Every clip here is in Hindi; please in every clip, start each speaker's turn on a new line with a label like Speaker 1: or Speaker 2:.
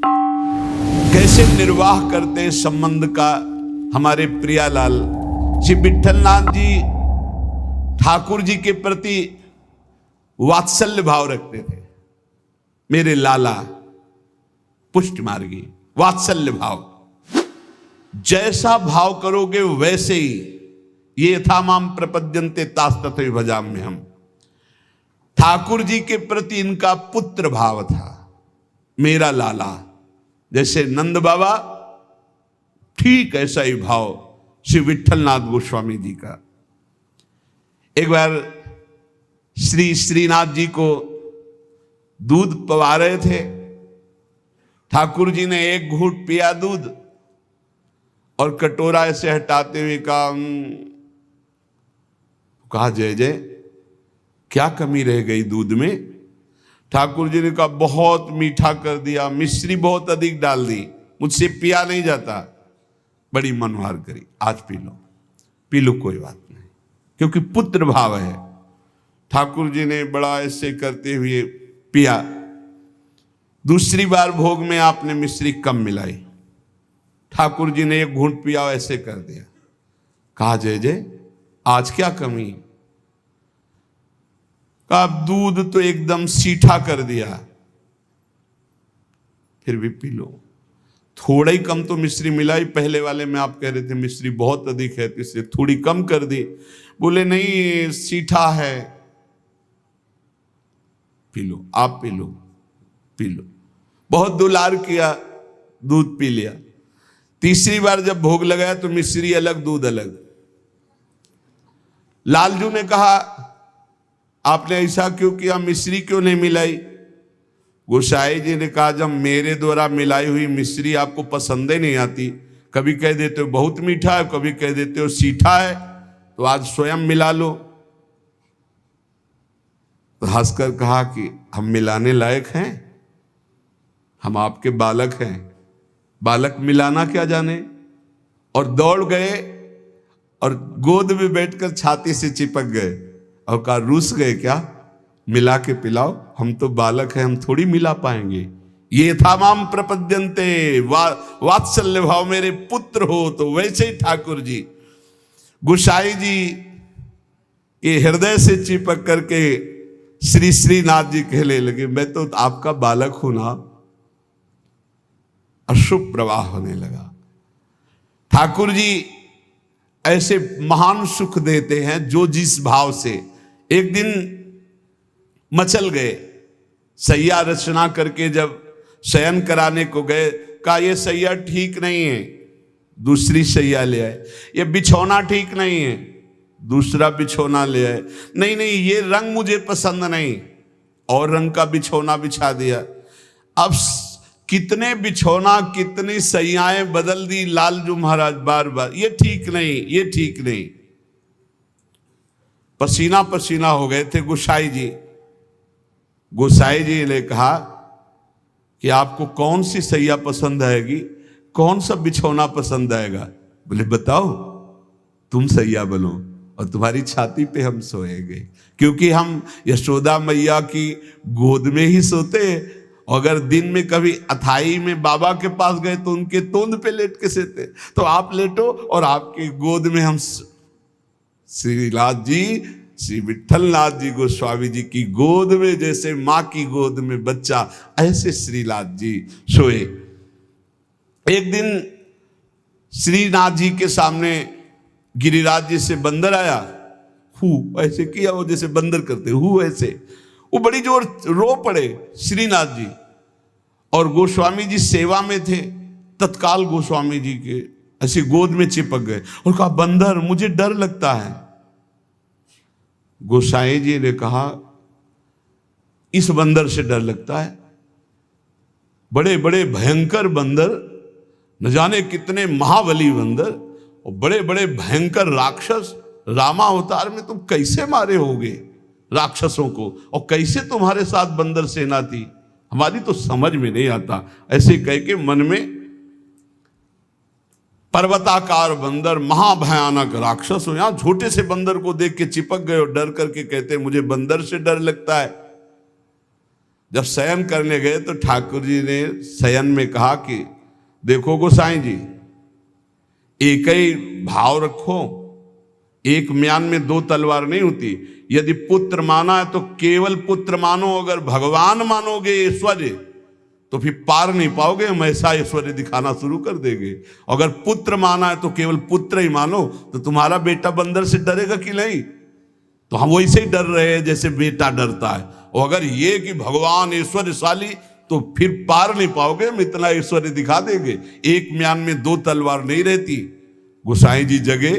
Speaker 1: कैसे निर्वाह करते संबंध का हमारे प्रियालाल श्री विट्ठलनाथ जी ठाकुर जी के प्रति वात्सल्य भाव रखते थे। मेरे लाला पुष्ट मार्गी, वात्सल्य भाव, जैसा भाव करोगे वैसे ही। ये था माम प्रपद्यन्ते तास तथैव भजाम्यहम्। ठाकुर जी के प्रति इनका पुत्र भाव था। मेरा लाला, जैसे नंद बाबा, ठीक ऐसा ही भाव श्री विट्ठलनाथ गोस्वामी जी का। एक बार श्री श्रीनाथ जी को दूध पवा रहे थे। ठाकुर जी ने एक घूंट पिया दूध और कटोरा ऐसे हटाते हुए कहा जय जय, क्या कमी रह गई दूध में? ठाकुर जी ने कहा बहुत मीठा कर दिया, मिश्री बहुत अधिक डाल दी, मुझसे पिया नहीं जाता। बड़ी मनोहार करी, आज पी लो, पी लो, कोई बात नहीं, क्योंकि पुत्र भाव है। ठाकुर जी ने बड़ा ऐसे करते हुए पिया। दूसरी बार भोग में आपने मिश्री कम मिलाई। ठाकुर जी ने एक घूंट पिया, ऐसे कर दिया। कहा जय जय, आज क्या कमी? कहा दूध तो एकदम सीठा कर दिया, फिर भी पी लो। थोड़ा ही कम तो मिश्री मिला ही, पहले वाले में आप कह रहे थे मिश्री बहुत अधिक है, इसलिए थोड़ी कम कर दी। बोले नहीं, सीठा है, पी लो, आप पी लो, पी लो। बहुत दुलार किया, दूध पी लिया। तीसरी बार जब भोग लगाया तो मिश्री अलग, दूध अलग। लालजू ने कहा आपने ऐसा क्यों किया, मिश्री क्यों नहीं मिलाई? गोसाई जी ने कहा जब मेरे द्वारा मिलाई हुई मिश्री आपको पसंद ही नहीं आती, कभी कह देते हो बहुत मीठा है, कभी कह देते हो सीठा है, तो आज स्वयं मिला लो। तो हंसकर कहा कि हम मिलाने लायक हैं? हम आपके बालक हैं, बालक मिलाना क्या जाने? और दौड़ गए और गोद में बैठकर छाती से चिपक गए और कहा रूस गए क्या, मिला के पिलाओ, हम तो बालक हैं, हम थोड़ी मिला पाएंगे। ये था माम प्रपद्यन्ते, वात्सल्य भाव, मेरे पुत्र हो। तो वैसे ही ठाकुर जी, गोसाई जी ये हृदय से चिपक करके श्री श्रीनाथ जी कहने लगे मैं तो आपका बालक हूं ना। अशुभ प्रवाह होने लगा। ठाकुर जी ऐसे महान सुख देते हैं जो जिस भाव से। एक दिन मचल गए, सैया रचना करके जब शयन कराने को गए, कहा ये सैया ठीक नहीं है, दूसरी सैया ले आए। ये बिछौना ठीक नहीं है, दूसरा बिछौना ले आए। नहीं नहीं, ये रंग मुझे पसंद नहीं, और रंग का बिछौना बिछा दिया। अब कितने बिछौना, कितनी सैयाएं बदल दी लालजू महाराज बार बार, ये ठीक नहीं, ये ठीक नहीं। पसीना पसीना हो गए थे गोसाई जी। गोसाई जी ने कहा कि आपको कौन सी सैया पसंद आएगी, कौन सा बिछौना पसंद आएगा? बोले बताओ, तुम सैया बनो और तुम्हारी छाती पे हम सोएंगे, क्योंकि हम यशोदा मैया की गोद में ही सोते। अगर दिन में कभी अथाई में बाबा के पास गए तो उनके तोंद पे लेट के सोते। तो आप लेटो और आपकी गोद में हम, श्रीनाथ जी, श्री विट्ठलनाथ जी गोस्वामी जी की गोद में जैसे माँ की गोद में बच्चा, ऐसे श्रीनाथ जी सोए। एक दिन श्रीनाथ जी के सामने गिरिराज जी से बंदर आया, हु ऐसे किया, वो जैसे बंदर करते हु ऐसे, वो बड़ी जोर रो पड़े श्रीनाथ जी। और गोस्वामी जी सेवा में थे, तत्काल गोस्वामी जी के ऐसे गोद में चिपक गए और कहा बंदर मुझे डर लगता है। गोसाई जी ने कहा इस बंदर से डर लगता है? बड़े बड़े भयंकर बंदर, न जाने कितने महाबली बंदर और बड़े बड़े भयंकर राक्षस, रामा अवतार में तुम कैसे मारे होगे राक्षसों को, और कैसे तुम्हारे साथ बंदर सेना थी, हमारी तो समझ में नहीं आता। ऐसे कह के मन में पर्वताकार बंदर, महाभयानक राक्षस हो, यहां छोटे से बंदर को देख के चिपक गए और डर करके कहते मुझे बंदर से डर लगता है। जब शयन करने गए तो ठाकुर जी ने शयन में कहा कि देखो गोसाई जी, एक ही भाव रखो, एक म्यान में दो तलवार नहीं होती। यदि पुत्र माना है तो केवल पुत्र मानो, अगर भगवान मानोगे ऐश्वर्य तो फिर पार नहीं पाओगे, हम ऐसा ऐश्वर्य दिखाना शुरू कर देंगे। अगर पुत्र माना है तो केवल पुत्र ही मानो, तो तुम्हारा बेटा बंदर से डरेगा कि नहीं? तो हम वैसे ही डर रहे हैं जैसे बेटा डरता है। और अगर ये कि भगवान ऐश्वर्यशाली, तो फिर पार नहीं पाओगे, हम इतना ऐश्वर्य दिखा देंगे। एक म्यान में दो तलवार नहीं रहती। गोसाई जी जगे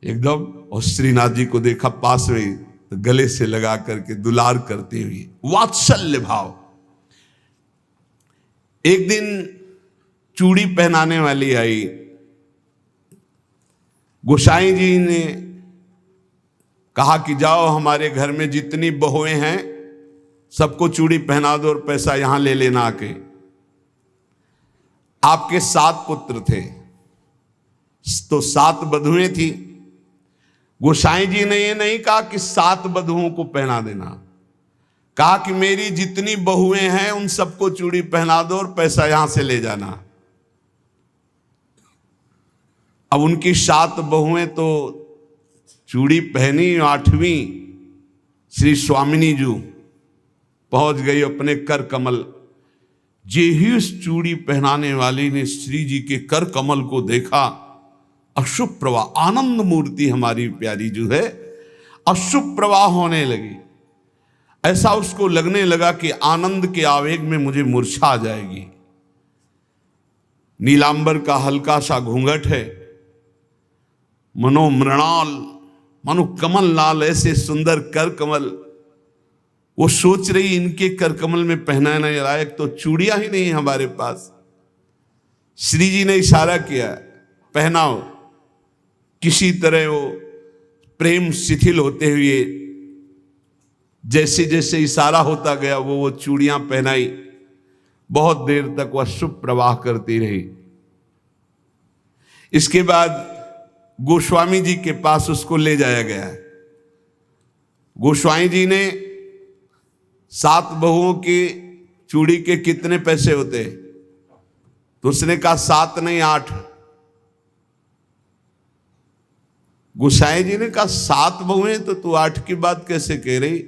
Speaker 1: एकदम, और श्रीनाथ जी को देखा पास में, तो गले से लगा करके दुलार करते हुए, वात्सल्य भाव। एक दिन चूड़ी पहनाने वाली आई। गोसाई जी ने कहा कि जाओ हमारे घर में जितनी बहुएं हैं सबको चूड़ी पहना दो और पैसा यहां ले लेना आके। आपके 7 पुत्र थे तो 7 बधुएं थी। गोसाई जी ने ये नहीं कहा कि 7 बधुओं को पहना देना, कहा कि मेरी जितनी बहुएं हैं उन सबको चूड़ी पहना दो और पैसा यहां से ले जाना। अब उनकी 7 बहुएं तो चूड़ी पहनी, 8वीं श्री स्वामिनी जी पहुंच गई अपने कर कमल। जे ही उस चूड़ी पहनाने वाली ने श्री जी के कर कमल को देखा, अशुभ प्रवाह, आनंद मूर्ति हमारी प्यारी जो है, अशुभ प्रवाह होने लगी। ऐसा उसको लगने लगा कि आनंद के आवेग में मुझे मूर्छा आ जाएगी। नीलांबर का हल्का सा घूंघट है, मनो मृणाल, मनो कमल लाल, ऐसे सुंदर कर कमल। वो सोच रही इनके कर कमल में पहनाने लायक तो चूड़ियां ही नहीं हमारे पास। श्री जी ने इशारा किया, पहनाओ। किसी तरह वो प्रेम शिथिल होते हुए जैसे जैसे इशारा होता गया वो चूड़ियां पहनाई। बहुत देर तक वह शुभ प्रवाह करती रही। इसके बाद गोस्वामी जी के पास उसको ले जाया गया। गोस्वामी जी ने 7 बहुओं की चूड़ी के कितने पैसे होते, तो उसने कहा 7 नहीं 8। गोसाई जी ने कहा 7 बहुएं, तो तू 8 की बात कैसे कह रही?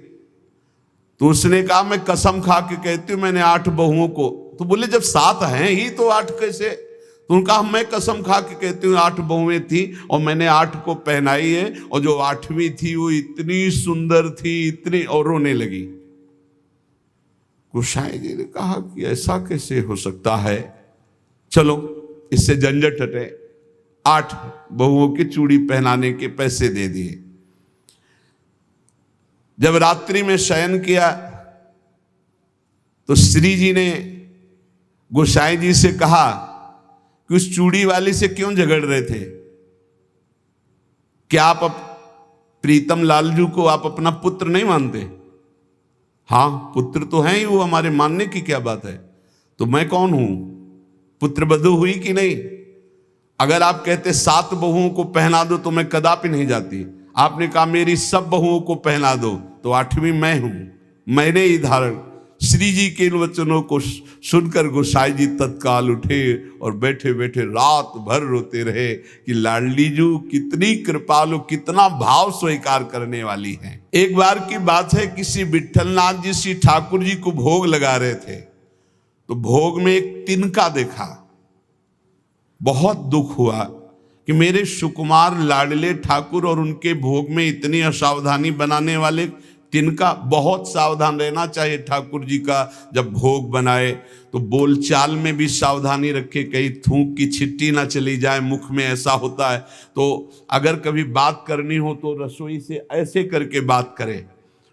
Speaker 1: तो उसने कहा मैं कसम खा के कहती हूं मैंने 8 बहुओं को। तो बोले जब 7 हैं ही तो 8 कैसे? तो उनका मैं कसम खा के कहती हूँ 8 बहुएं थी और मैंने 8 को पहनाई है, और जो 8वीं थी वो इतनी सुंदर थी, इतनी, और रोने लगी। गोसाई जी ने कहा कि ऐसा कैसे हो सकता है, चलो इससे झंझट हटे। 8 बहुओं की चूड़ी पहनाने के पैसे दे दिए। जब रात्रि में शयन किया तो श्री जी ने गोसाई जी से कहा कि उस चूड़ी वाली से क्यों झगड़ रहे थे? क्या आप प्रीतम लालजू को आप अपना पुत्र नहीं मानते? हाँ पुत्र तो है ही, वो हमारे मानने की क्या बात है। तो मैं कौन हूं, पुत्र बधू हुई कि नहीं? अगर आप कहते 7 बहुओं को पहना दो तो मैं कदापि नहीं जाती। आपने कहा मेरी सब बहुओं को पहना दो, तो 8वीं मैं हूं, मैंने ही धारण। श्री जी के इन वचनों को सुनकर गोसाई जी तत्काल उठे और बैठे बैठे रात भर रोते रहे कि लाडली जू कितनी कृपालु, कितना भाव स्वीकार करने वाली हैं। एक बार की बात है, किसी विठलनाथ जी श्री ठाकुर जी को भोग लगा रहे थे, तो भोग में एक तिनका देखा। बहुत दुख हुआ कि मेरे सुकुमार लाडले ठाकुर और उनके भोग में इतनी असावधानी बनाने वाले तिनका। बहुत सावधान रहना चाहिए ठाकुर जी का, जब भोग बनाए तो बोलचाल में भी सावधानी रखे, कहीं थूक की छिट्टी ना चली जाए मुख में, ऐसा होता है। तो अगर कभी बात करनी हो तो रसोई से ऐसे करके बात करे,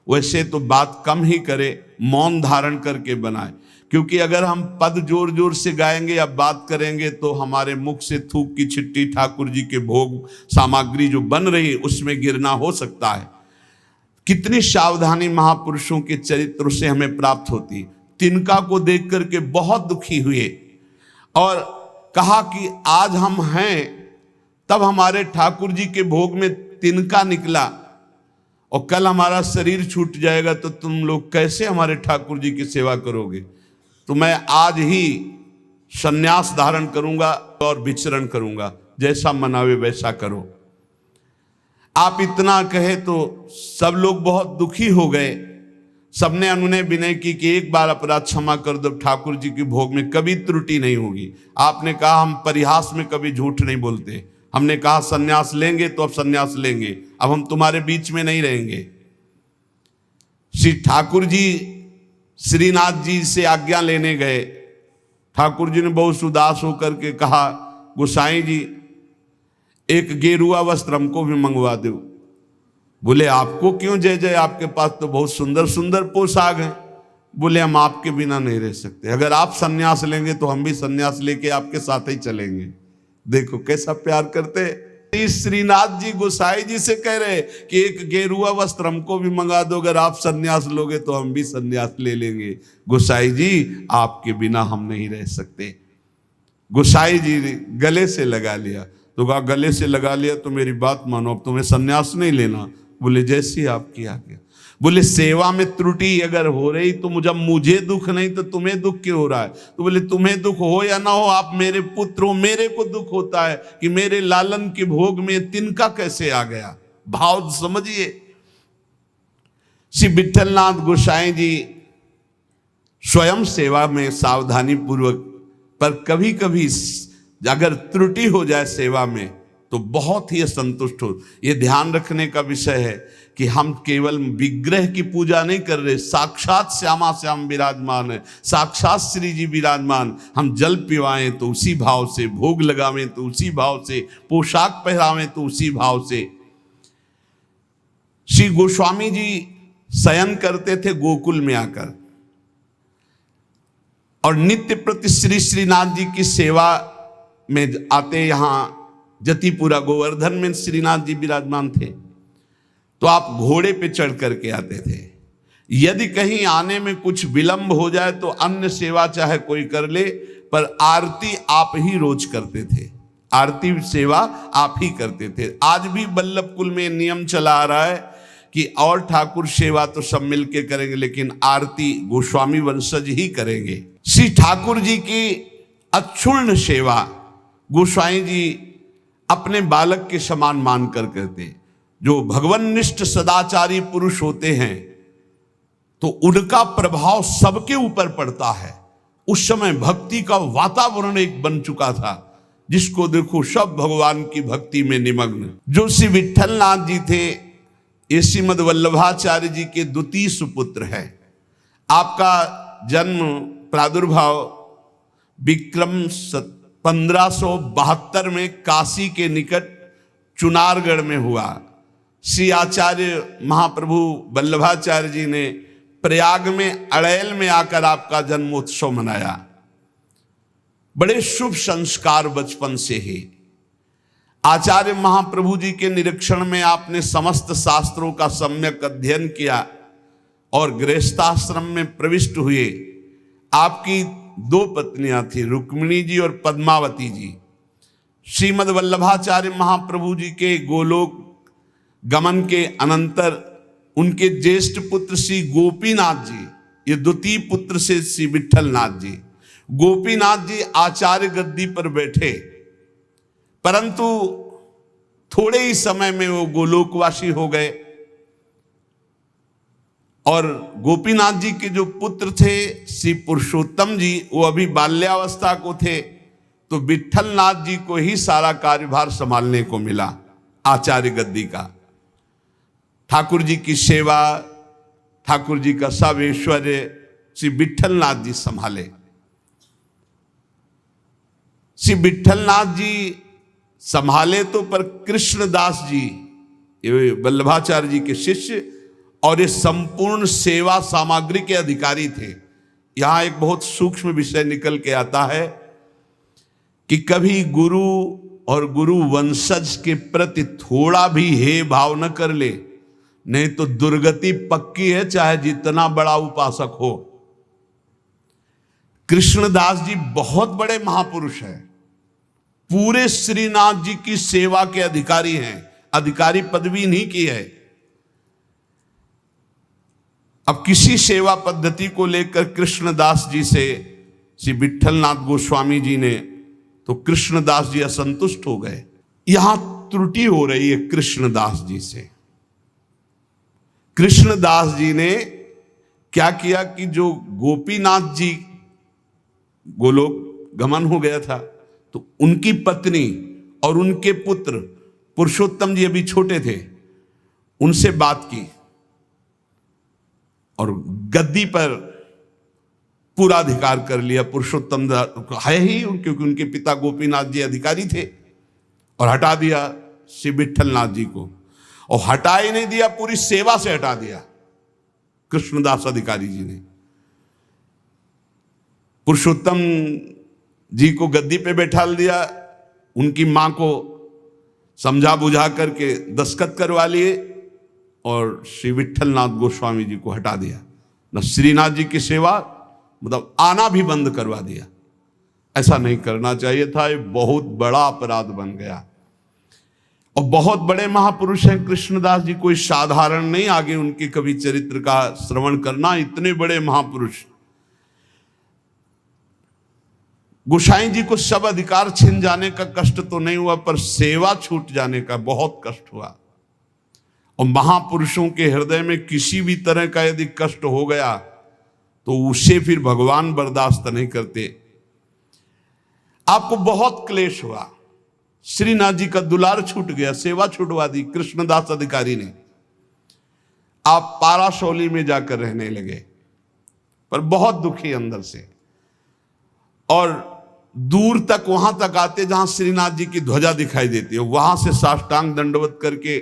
Speaker 1: वैसे तो बात कम ही करे, मौन धारण करके बनाए। क्योंकि अगर हम पद जोर जोर से गाएंगे या बात करेंगे तो हमारे मुख से थूक की छिट्टी ठाकुर जी के भोग सामग्री जो बन रही उसमें गिरना हो सकता है। कितनी सावधानी महापुरुषों के चरित्र से हमें प्राप्त होती। तिनका को देख करके बहुत दुखी हुए और कहा कि आज हम हैं, तब हमारे ठाकुर जी के भोग में तिनका निकला और कल हमारा शरीर छूट जाएगा तो तुम लोग कैसे हमारे ठाकुर जी की सेवा करोगे? तो मैं आज ही संन्यास धारण करूंगा और विचरण करूंगा, जैसा मनावे वैसा करो। आप इतना कहे तो सब लोग बहुत दुखी हो गए। सबने अनुनय विनय की कि एक बार अपराध क्षमा कर दो, ठाकुर जी की भोग में कभी त्रुटि नहीं होगी। आपने कहा हम परिहास में कभी झूठ नहीं बोलते। हमने कहा सन्यास लेंगे तो अब सन्यास लेंगे, अब हम तुम्हारे बीच में नहीं रहेंगे। श्री ठाकुर जी श्रीनाथ जी से आज्ञा लेने गए। ठाकुर जी ने बहुत उदास होकर के कहा, गोसाई जी एक गेरुआ वस्त्र हमको भी मंगवा दो। बोले आपको क्यों जय जय, आपके पास तो बहुत सुंदर सुंदर पोशाक हैं। बोले हम आपके बिना नहीं रह सकते, अगर आप सन्यास लेंगे तो हम भी सन्यास लेके आपके साथ ही चलेंगे। देखो कैसा प्यार करते। श्रीनाथ जी गोसाई जी से कह रहे कि एक गेरुआ वस्त्र हमको भी मंगा दो, अगर आप सन्यास लोगे तो हम भी सन्यास ले लेंगे। गोसाई जी आपके बिना हम नहीं रह सकते। गोसाई जी गले से लगा लिया। तो कहा गले से लगा लिया तो मेरी बात मानो, अब तुम्हें सन्यास नहीं लेना। बोले जैसी आपकी आज्ञा। बोले सेवा में त्रुटि अगर हो रही तो मुझे दुख नहीं तो तुम्हें दुख क्यों हो रहा है? तो बोले तुम्हें दुख हो या ना हो, आप मेरे पुत्र हो, मेरे को दुख होता है कि मेरे लालन के भोग में तिनका कैसे आ गया। भाव समझिए। श्री विठलनाथ गोसाई जी स्वयं सेवा में सावधानी पूर्वक, पर कभी कभी अगर त्रुटि हो जाए सेवा में तो बहुत ही असंतुष्ट हो। यह ध्यान रखने का विषय है कि हम केवल विग्रह की पूजा नहीं कर रहे, साक्षात श्यामा श्याम विराजमान है, साक्षात श्री जी विराजमान। हम जल पिवाएं तो उसी भाव से, भोग लगावें तो उसी भाव से, पोशाक पहरावें तो उसी भाव से। श्री गोस्वामी जी शयन करते थे गोकुल में आकर, और नित्य प्रति श्री श्रीनाथ जी की सेवा में आते। यहाँ जतिपुरा गोवर्धन में श्रीनाथ जी विराजमान थे, तो आप घोड़े पे चढ़ करके आते थे। यदि कहीं आने में कुछ विलंब हो जाए तो अन्य सेवा चाहे कोई कर ले, पर आरती आप ही रोज करते थे, आरती सेवा आप ही करते थे। आज भी बल्लभ कुल में नियम चला आ रहा है कि और ठाकुर सेवा तो सब मिलके करेंगे, लेकिन आरती गोस्वामी वंशज ही करेंगे। श्री ठाकुर जी की अक्षुण्ण सेवा गोस्वामी जी अपने बालक के समान मानकर करते। जो भगवन्निष्ठ सदाचारी पुरुष होते हैं तो उनका प्रभाव सबके ऊपर पड़ता है। उस समय भक्ति का वातावरण एक बन चुका था, जिसको देखो सब भगवान की भक्ति में निमग्न। जो श्री विठलनाथ जी थे ये श्रीमद वल्लभाचार्य जी के द्वितीय सुपुत्र है। आपका जन्म प्रादुर्भाव विक्रम 1572 में काशी के निकट चुनारगढ़ में हुआ। श्री आचार्य महाप्रभु वल्लभाचार्य जी ने प्रयाग में अड़ैल में आकर आपका जन्मोत्सव मनाया। बड़े शुभ संस्कार बचपन से ही। आचार्य महाप्रभु जी के निरीक्षण में आपने समस्त शास्त्रों का सम्यक अध्ययन किया और गृहस्थाश्रम में प्रविष्ट हुए। आपकी 2 पत्नियां थी, रुक्मिणी जी और पद्मावती जी। श्रीमद वल्लभाचार्य महाप्रभु जी के गोलोक गमन के अनंतर उनके ज्येष्ठ पुत्र श्री गोपीनाथ जी, ये द्वितीय पुत्र से श्री विठलनाथ जी, गोपीनाथ जी आचार्य गद्दी पर बैठे, परंतु थोड़े ही समय में वो गोलोकवासी हो गए। और गोपीनाथ जी के जो पुत्र थे श्री पुरुषोत्तम जी, वो अभी बाल्यावस्था को थे, तो विठलनाथ जी को ही सारा कार्यभार संभालने को मिला आचार्य गद्दी का। ठाकुर जी की सेवा, ठाकुर जी का सब ऐश्वर्य श्री विठलनाथ जी संभाले। श्री विठलनाथ जी संभाले तो, पर कृष्णदास जी ये वल्लभाचार्य जी के शिष्य और ये संपूर्ण सेवा सामग्री के अधिकारी थे। यहां एक बहुत सूक्ष्म विषय निकल के आता है कि कभी गुरु और गुरु वंशज के प्रति थोड़ा भी हे भाव न कर ले, नहीं तो दुर्गति पक्की है, चाहे जितना बड़ा उपासक हो। कृष्णदास जी बहुत बड़े महापुरुष हैं, पूरे श्रीनाथ जी की सेवा के अधिकारी हैं, अधिकारी पदवी नहीं की है। अब किसी सेवा पद्धति को लेकर कृष्णदास जी से श्री विट्ठलनाथ गोस्वामी जी ने, तो कृष्णदास जी असंतुष्ट हो गए। यहां त्रुटि हो रही है कृष्णदास जी से। कृष्णदास जी ने क्या किया कि जो गोपीनाथ जी गोलोक गमन हो गया था, तो उनकी पत्नी और उनके पुत्र पुरुषोत्तम जी अभी छोटे थे, उनसे बात की और गद्दी पर पूरा अधिकार कर लिया। पुरुषोत्तम है ही, क्योंकि उनके पिता गोपीनाथ जी अधिकारी थे, और हटा दिया श्री विट्ठलनाथ जी को। और हटा ही नहीं दिया, पूरी सेवा से हटा दिया कृष्णदास अधिकारी जी ने। पुरुषोत्तम जी को गद्दी पे बैठा दिया, उनकी मां को समझा बुझा करके दस्तखत करवा लिए और श्री विट्ठलनाथ गोस्वामी जी को हटा दिया। न श्रीनाथ जी की सेवा, मतलब आना भी बंद करवा दिया। ऐसा नहीं करना चाहिए था, ये बहुत बड़ा अपराध बन गया। और बहुत बड़े महापुरुष हैं कृष्णदास जी, कोई साधारण नहीं। आगे उनके कवि चरित्र का श्रवण करना, इतने बड़े महापुरुष। गोसाई जी को सब अधिकार छिन जाने का कष्ट तो नहीं हुआ, पर सेवा छूट जाने का बहुत कष्ट हुआ। और महापुरुषों के हृदय में किसी भी तरह का यदि कष्ट हो गया तो उसे फिर भगवान बर्दाश्त नहीं करते। आपको बहुत क्लेश हुआ, श्रीनाथ जी का दुलार छूट गया, सेवा छुटवा दी कृष्णदास अधिकारी ने। आप पाराशौली में जाकर रहने लगे, पर बहुत दुखी अंदर से। और दूर तक, वहां तक आते जहां श्रीनाथ जी की ध्वजा दिखाई देती है, वहां से साष्टांग दंडवत करके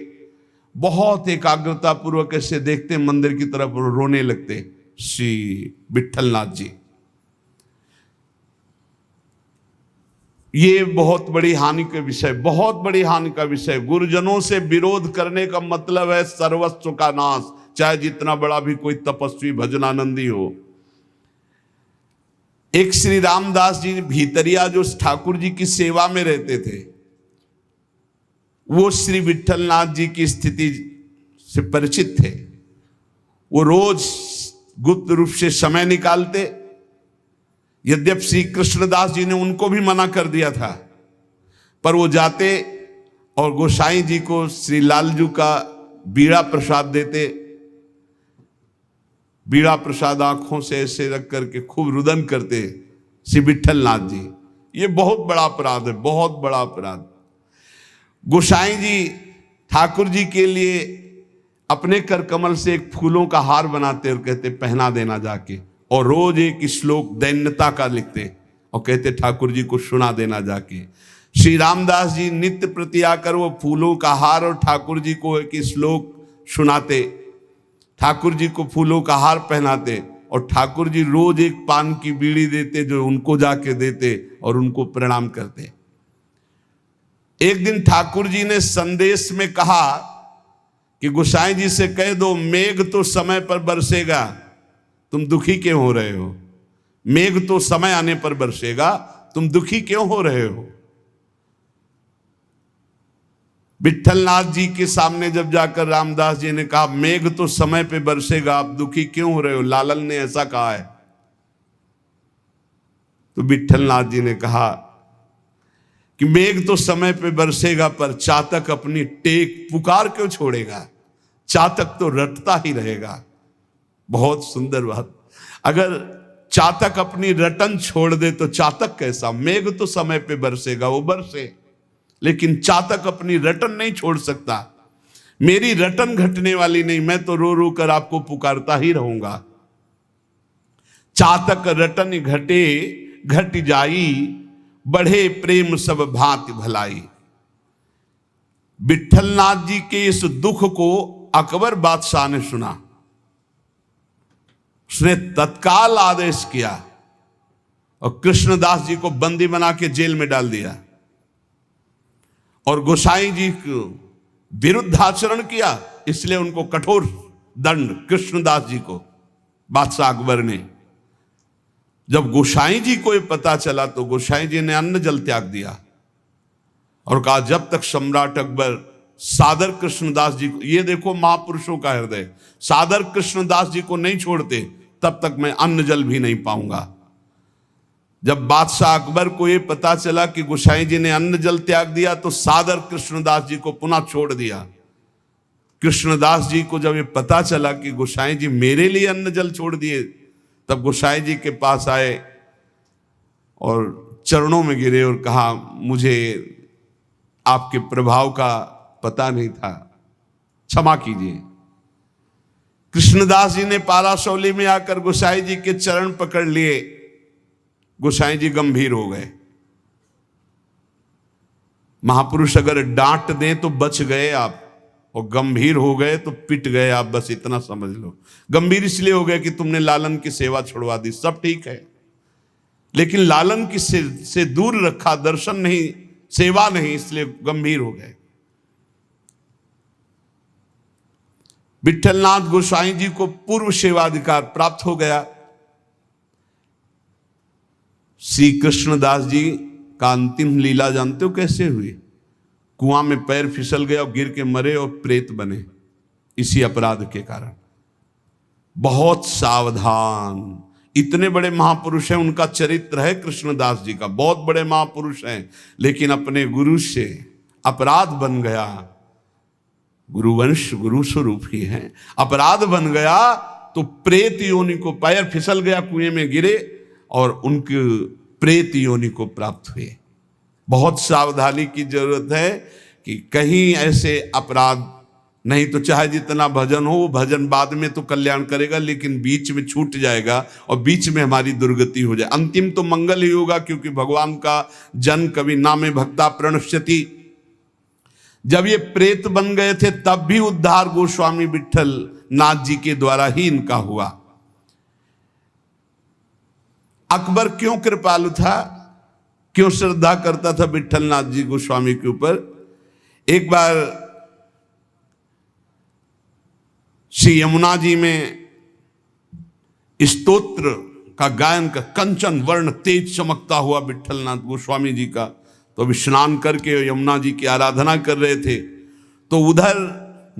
Speaker 1: बहुत एकाग्रता पूर्वक ऐसे देखते, मंदिर की तरफ रोने लगते श्री विट्ठलनाथ जी। ये बहुत बड़ी हानि का विषय, बहुत बड़ी हानि का विषय। गुरुजनों से विरोध करने का मतलब है सर्वस्व का नाश, चाहे जितना बड़ा भी कोई तपस्वी भजनानंदी हो। एक श्री रामदास जी भीतरिया, जो ठाकुर जी की सेवा में रहते थे, वो श्री विट्ठलनाथ जी की स्थिति से परिचित थे। वो रोज गुप्त रूप से समय निकालते। यद्यपि श्री कृष्णदास जी ने उनको भी मना कर दिया था, पर वो जाते और गोसाई जी को श्री लालजू का बीड़ा प्रसाद देते। बीड़ा प्रसाद आंखों से ऐसे रख करके खूब रुदन करते श्री विट्ठलनाथ जी। ये बहुत बड़ा अपराध है, बहुत बड़ा अपराध। गोसाई जी ठाकुर जी के लिए अपने कर कमल से एक फूलों का हार बनाते और कहते पहना देना जाके, और रोज एक श्लोक दैन्यता का लिखते और कहते ठाकुर जी को सुना देना जाके। श्री रामदास जी नित्य प्रति आकर वो फूलों का हार और ठाकुर जी को एक श्लोक सुनाते, ठाकुर जी को फूलों का हार पहनाते, और ठाकुर जी रोज एक पान की बीड़ी देते जो उनको जाके देते और उनको प्रणाम करते। एक दिन ठाकुर जी ने संदेश में कहा कि गोसाई जी से कह दो, मेघ तो समय पर बरसेगा, तुम दुखी क्यों हो रहे हो? मेघ तो समय आने पर बरसेगा, तुम दुखी क्यों हो रहे हो? विट्ठलनाथ जी के सामने जब जाकर रामदास जी ने कहा मेघ तो समय पे बरसेगा, आप दुखी क्यों हो रहे हो? लालन ने ऐसा कहा है। तो विट्ठलनाथ जी ने कहा कि मेघ तो समय पे बरसेगा, पर चातक अपनी टेक पुकार क्यों छोड़ेगा? चातक तो रटता ही रहेगा। बहुत सुंदर बात। अगर चातक अपनी रटन छोड़ दे तो चातक कैसा? मेघ तो समय पे बरसेगा, वो बरसे, लेकिन चातक अपनी रटन नहीं छोड़ सकता। मेरी रटन घटने वाली नहीं, मैं तो रो रो कर आपको पुकारता ही रहूंगा। चातक रटन घटे घट जाई, बढ़े प्रेम सब भांति भलाई। विट्ठलनाथ जी के इस दुख को अकबर बादशाह ने सुना। उसने तत्काल आदेश किया और कृष्णदास जी को बंदी बना के जेल में डाल दिया और गोसाई जी को विरुद्ध आचरण किया, इसलिए उनको कठोर दंड कृष्णदास जी को बादशाह अकबर ने। जब गोसाई जी को ये पता चला तो गोसाई जी ने अन्न जल त्याग दिया और कहा जब तक सम्राट अकबर सादर कृष्णदास जी को, ये देखो महापुरुषों का हृदय, सादर कृष्णदास जी को नहीं छोड़ते तब तक मैं अन्न जल भी नहीं पाऊंगा। जब बादशाह अकबर को ये पता चला कि गोसाई जी ने अन्न जल त्याग दिया तो सादर कृष्णदास जी को पुनः छोड़ दिया। कृष्णदास जी को जब ये पता चला कि गोसाई जी मेरे लिए अन्न जल छोड़ दिए, तब गोसाई जी के पास आए और चरणों में गिरे और कहा, मुझे आपके प्रभाव का पता नहीं था, क्षमा कीजिए। कृष्णदास जी ने पारासौली में आकर गोसाई जी के चरण पकड़ लिए। गोसाई जी गंभीर हो गए। महापुरुष अगर डांट दें तो बच गए आप, और गंभीर हो गए तो पिट गए आप, बस इतना समझ लो। गंभीर इसलिए हो गए कि तुमने लालन की सेवा छुड़वा दी, सब ठीक है, लेकिन लालन की से दूर रखा, दर्शन नहीं, सेवा नहीं, इसलिए गंभीर हो गए। विठलनाथ गोसाई जी को पूर्व सेवाधिकार प्राप्त हो गया। श्री कृष्णदास जी का अंतिम लीला जानते हो कैसे हुई? कुआं में पैर फिसल गया और गिर के मरे और प्रेत बने, इसी अपराध के कारण। बहुत सावधान, इतने बड़े महापुरुष हैं, उनका चरित्र है कृष्णदास जी का, बहुत बड़े महापुरुष हैं, लेकिन अपने गुरु से अपराध बन गया। गुरुवंश गुरु स्वरूप ही है, अपराध बन गया तो प्रेत योनि को, पैर फिसल गया, कुएं में गिरे और उनके प्रेत योनि को प्राप्त हुए। बहुत सावधानी की जरूरत है कि कहीं ऐसे अपराध, नहीं तो चाहे जितना भजन हो, वो भजन बाद में तो कल्याण करेगा, लेकिन बीच में छूट जाएगा और बीच में हमारी दुर्गति हो जाए। अंतिम तो मंगल ही होगा, क्योंकि भगवान का जन कवि नामे भक्ता प्रणश्यति। जब ये प्रेत बन गए थे तब भी उद्धार गोस्वामी विठल नाथ जी के द्वारा ही इनका हुआ। अकबर क्यों कृपालु था, क्यों श्रद्धा करता था विठल नाथ जी गोस्वामी के ऊपर? एक बार श्री यमुना जी में स्तोत्र का गायन का, कंचन वर्ण तेज चमकता हुआ विठल नाथ गोस्वामी जी का, तो अभी स्नान करके यमुना जी की आराधना कर रहे थे, तो उधर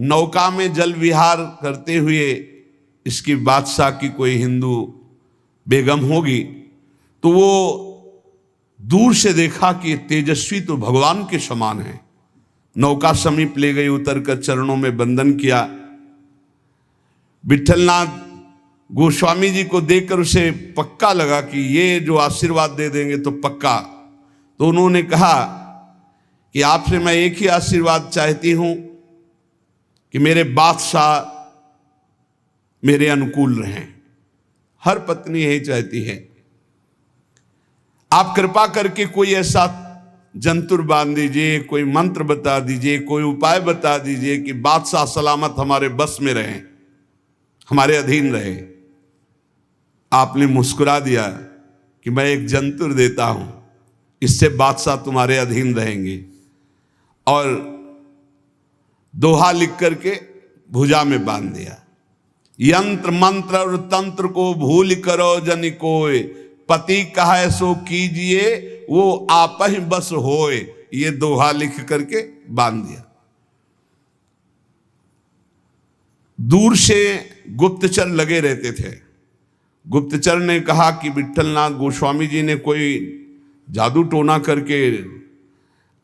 Speaker 1: नौका में जल विहार करते हुए इसकी बादशाह की कोई हिंदू बेगम होगी, तो वो दूर से देखा कि तेजस्वी तो भगवान के समान है। नौका समीप ले गई, उतर कर चरणों में बंदन किया। विठलनाथ गोस्वामी जी को देखकर उसे पक्का लगा कि ये जो आशीर्वाद दे देंगे तो पक्का। तो उन्होंने कहा कि आपसे मैं एक ही आशीर्वाद चाहती हूं कि मेरे बादशाह मेरे अनुकूल रहें। हर पत्नी यही चाहती है। आप कृपा करके कोई ऐसा जंतुर बांध दीजिए, कोई मंत्र बता दीजिए, कोई उपाय बता दीजिए कि बादशाह सलामत हमारे बस में रहें, हमारे अधीन रहे। आपने मुस्कुरा दिया कि मैं एक जंतुर देता हूं, इससे बादशाह तुम्हारे अधीन रहेंगे, और दोहा लिख करके भुजा में बांध दिया। यंत्र मंत्र और तंत्र को भूल करो जन कोय, पति कहे सो कीजिए वो आप ही बस होए। ये दोहा लिख करके बांध दिया। दूर से गुप्तचर लगे रहते थे। गुप्तचर ने कहा कि विठलनाथ गोस्वामी जी ने कोई जादू टोना करके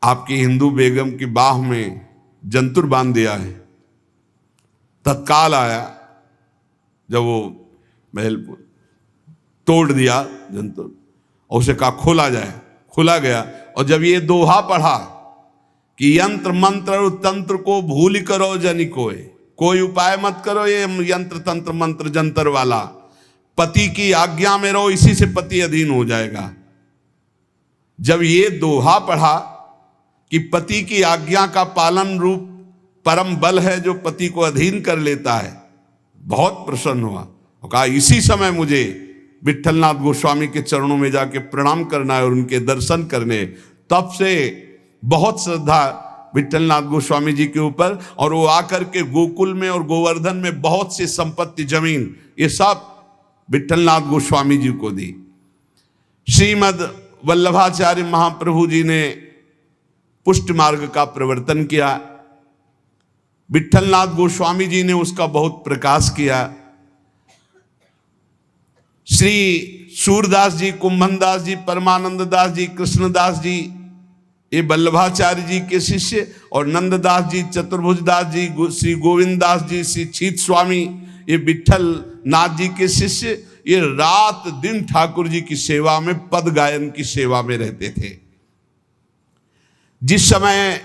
Speaker 1: आपकी हिंदू बेगम की बाह में जंतुर बांध दिया है। तत्काल आया, जब वो महल तोड़ दिया जंतुर और उसे कहा खोला जाए, खुला गया। और जब ये दोहा पढ़ा कि यंत्र मंत्र और तंत्र को भूल करो जनि कोई उपाय मत करो, ये यंत्र तंत्र मंत्र जंतर वाला, पति की आज्ञा में रहो, इसी से पति अधीन हो जाएगा। जब ये दोहा पढ़ा कि पति की आज्ञा का पालन रूप परम बल है जो पति को अधीन कर लेता है, बहुत प्रसन्न हुआ और कहा इसी समय मुझे विठलनाथ गोस्वामी के चरणों में जाके प्रणाम करना है और उनके दर्शन करने। तब से बहुत श्रद्धा विठलनाथ गोस्वामी जी के ऊपर, और वो आकर के गोकुल में और गोवर्धन में बहुत सी संपत्ति जमीन ये सब विठलनाथ गोस्वामी जी को दी। श्रीमद वल्लभाचार्य महाप्रभु जी ने पुष्ट मार्ग का प्रवर्तन किया। विट्ठलनाथ गोस्वामी जी ने उसका बहुत प्रकाश किया। श्री सूरदास जी, कुंभनदास जी, परमानंद दास जी, कृष्णदास जी, ये वल्लभाचार्य जी के शिष्य, और नंददास जी, चतुर्भुजदास जी, श्री गोविंद दास जी, श्री छीत स्वामी, ये विट्ठल नाथ जी के शिष्य, ये रात दिन ठाकुर जी की सेवा में, पद गायन की सेवा में रहते थे। जिस समय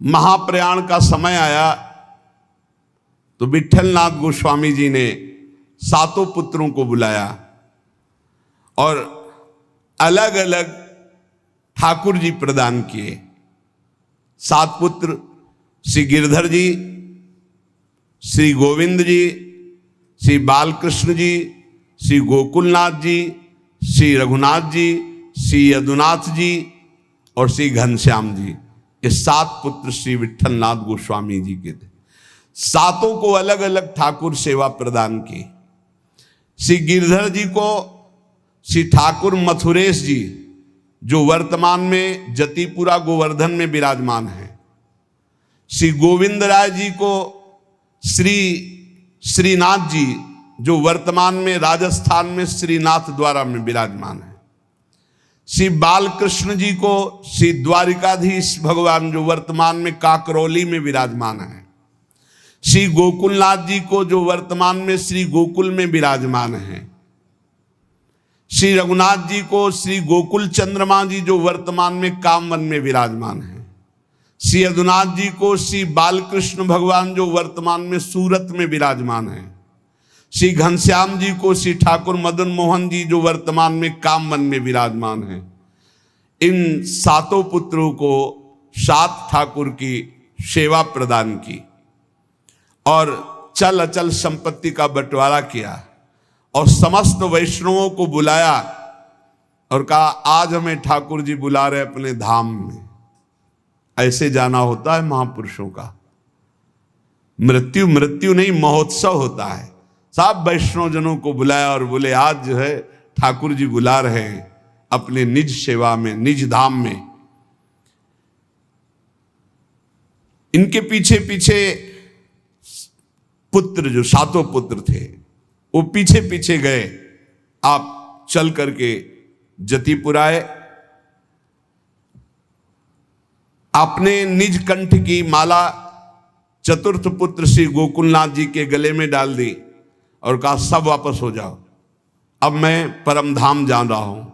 Speaker 1: महाप्रयाण का समय आया तो विट्ठलनाथ गोस्वामी जी ने सातों पुत्रों को बुलाया और अलग अलग ठाकुर जी प्रदान किए। 7 पुत्र श्री गिरधर जी, श्री गोविंद जी, श्री बालकृष्ण जी, श्री गोकुलनाथ जी, श्री रघुनाथ जी, श्री यदुनाथ जी और श्री घनश्याम जी, ये 7 पुत्र श्री विट्ठलनाथ गोस्वामी जी के थे। सातों को अलग अलग ठाकुर सेवा प्रदान की। श्री गिरधर जी को श्री ठाकुर मथुरेश जी, जो वर्तमान में जतिपुरा गोवर्धन में विराजमान है। श्री गोविंद राय जी को श्री श्रीनाथ जी, जो वर्तमान में राजस्थान में श्रीनाथ द्वारा में विराजमान है। श्री बालकृष्ण जी को श्री द्वारिकाधीश भगवान, जो वर्तमान में काकरौली में विराजमान है। श्री गोकुलनाथ जी को, जो वर्तमान में श्री गोकुल में विराजमान है। श्री रघुनाथ जी को श्री गोकुल चंद्रमा जी, जो वर्तमान में कामवन में विराजमान है। श्री यदुनाथ जी को श्री बालकृष्ण भगवान, जो वर्तमान में सूरत में विराजमान है। श्री घनश्याम जी को श्री ठाकुर मदन मोहन जी, जो वर्तमान में कामवन में विराजमान है। इन सातों पुत्रों को 7 ठाकुर की सेवा प्रदान की और चल अचल संपत्ति का बंटवारा किया और समस्त वैष्णवों को बुलाया और कहा, आज हमें ठाकुर जी बुला रहे अपने धाम में। ऐसे जाना होता है महापुरुषों का। मृत्यु मृत्यु नहीं, महोत्सव होता है। सब वैष्णव जनों को बुलाया और बोले, आज जो है ठाकुर जी बुला रहे हैं अपने निज सेवा में, निज धाम में। इनके पीछे पीछे पुत्र, जो 7 पुत्र थे, वो पीछे पीछे गए। आप चल करके जतिपुर आए, आपने निज कंठ की माला चतुर्थ पुत्र श्री गोकुलनाथ जी के गले में डाल दी और कहा, सब वापस हो जाओ, अब मैं परम धाम जा रहा हूं।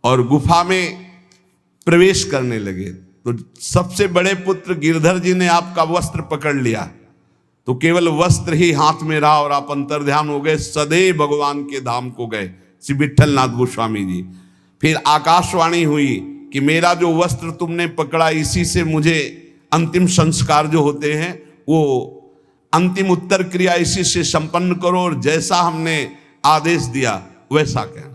Speaker 1: और गुफा में प्रवेश करने लगे तो सबसे बड़े पुत्र गिरधर जी ने आपका वस्त्र पकड़ लिया, तो केवल वस्त्र ही हाथ में रहा और आप अंतर्ध्यान हो गए, सदैव भगवान के धाम को गए श्री विट्ठलनाथ गोस्वामी जी। फिर आकाशवाणी हुई कि मेरा जो वस्त्र तुमने पकड़ा, इसी से मुझे अंतिम संस्कार जो होते हैं, वो अंतिम उत्तर क्रिया इसी से संपन्न करो और जैसा हमने आदेश दिया वैसा करें।